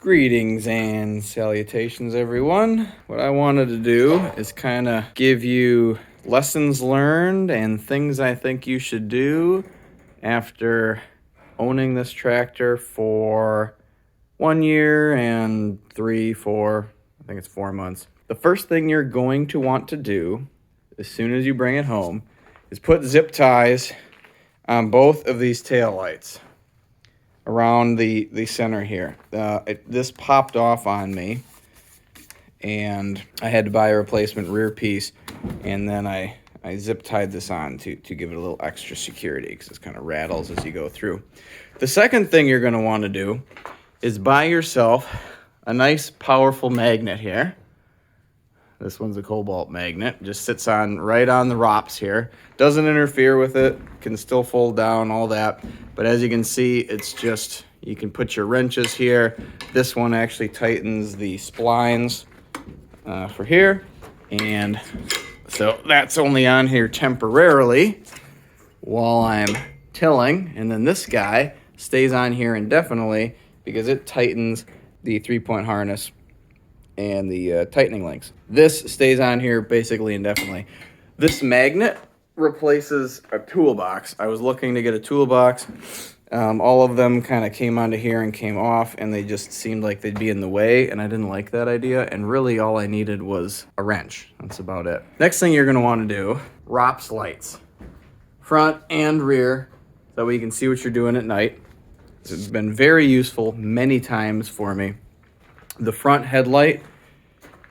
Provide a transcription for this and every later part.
Greetings and salutations, everyone. What I wanted to do is kind of give you lessons learned and things I think you should do after owning this tractor for 1 year and 4 months. The first thing you're going to want to do as soon as you bring it home is put zip ties on both of these tail lights around the center here. This popped off on me, and I had to buy a replacement rear piece, and then I zip tied this on to give it a little extra security because it kind of rattles as you go through. The second thing you're going to want to do is buy yourself a nice powerful magnet here. This one's a Cobalt magnet. Just sits on right on the ROPS here. Doesn't interfere with it. Can still fold down, all that. But as you can see, it's just, you can put your wrenches here. This one actually tightens the splines for here. And so that's only on here temporarily while I'm tilling. And then this guy stays on here indefinitely because it tightens the 3-point harness and the tightening links. This stays on here basically indefinitely. This magnet replaces a toolbox. I was looking to get a toolbox. All of them kind of came onto here and came off, and they just seemed like they'd be in the way, and I didn't like that idea, and really all I needed was a wrench. That's about it. Next thing you're gonna wanna do, ROPS lights. Front and rear, so we can see what you're doing at night. It's been very useful many times for me. The front headlight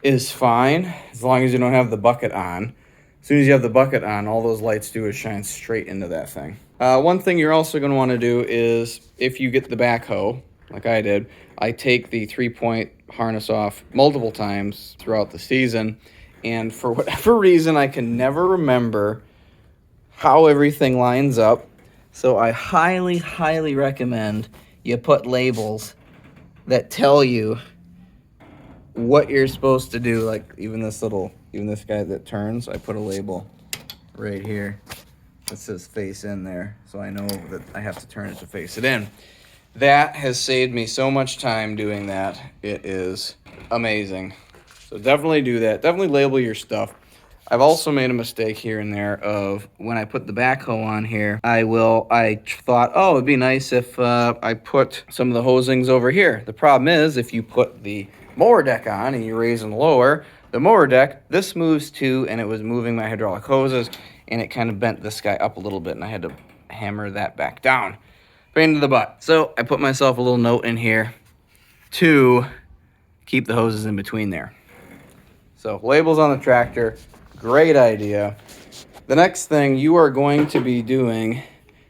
is fine as long as you don't have the bucket on. As soon as you have the bucket on, all those lights do is shine straight into that thing. One thing you're also going to want to do is, if you get the backhoe, like I did, I take the 3-point harness off multiple times throughout the season, and for whatever reason, I can never remember how everything lines up. So I highly, highly recommend you put labels that tell you what you're supposed to do. Like even this guy that turns, I put a label right here that says face in there, so I know that I have to turn it to face it in. That has saved me so much time doing that. It is amazing. So definitely do that. Definitely label your stuff. I've also made a mistake here and there of when I put the backhoe on here, I thought, oh, it'd be nice if I put some of the hosings over here. The problem is if you put the mower deck on and you raise and lower the mower deck, this moves too, and it was moving my hydraulic hoses, and it kind of bent this guy up a little bit, and I had to hammer that back down. Pain in the butt. So I put myself a little note in here to keep the hoses in between there. So labels on the tractor, great idea. The next thing you are going to be doing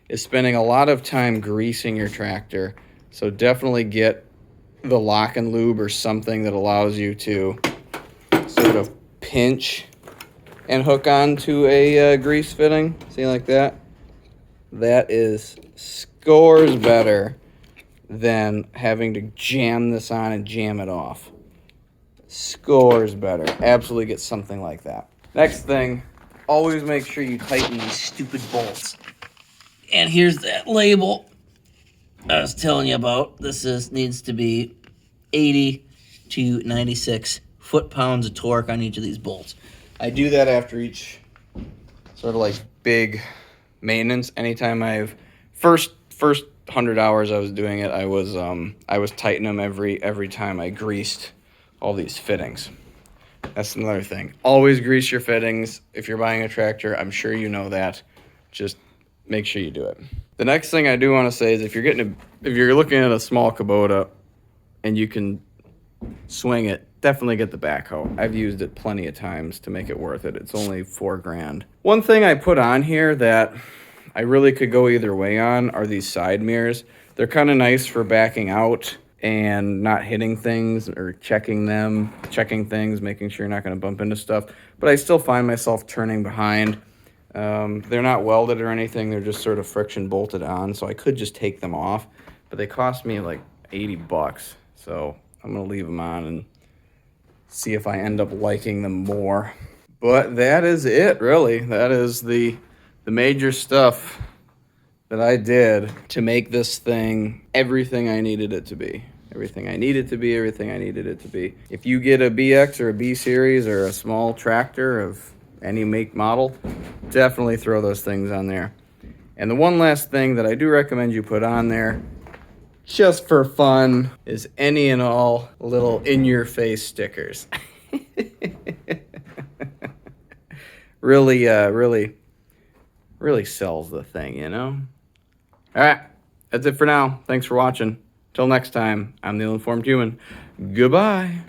is spending a lot of time greasing your tractor. So definitely get the lock and lube or something that allows you to sort of pinch and hook onto a grease fitting. See, like that? That is scores better than having to jam this on and jam it off. Scores better. Absolutely get something like that. Next thing, always make sure you tighten these stupid bolts. And here's that label I was telling you about. This needs to be 80 to 96 foot-pounds of torque on each of these bolts. I do that after each sort of like big maintenance. Anytime I've first 100 hours I was doing it, I was tightening them every time I greased all these fittings. That's another thing. Always grease your fittings. If you're buying a tractor, I'm sure you know that. Just make sure you do it. The next thing I do want to say is if you're looking at a small Kubota and you can swing it, definitely get the backhoe. I've used it plenty of times to make it worth it. It's only $4,000. One thing I put on here that I really could go either way on are these side mirrors. They're kind of nice for backing out and not hitting things or checking things, making sure you're not going to bump into stuff. But I still find myself turning behind. They're not welded or anything. They're just sort of friction bolted on, so I could just take them off. But they cost me like $80, so I'm going to leave them on and see if I end up liking them more. But that is it, really. That is the major stuff that I did to make this thing everything I needed it to be. Everything I need it to be, everything I needed it to be. If you get a BX or a B series or a small tractor of any make model, definitely throw those things on there. And the one last thing that I do recommend you put on there, just for fun, is any and all little in-your-face stickers. Really sells the thing, you know? All right, that's it for now. Thanks for watching. Till next time, I'm the Ill-Informed Human. Goodbye.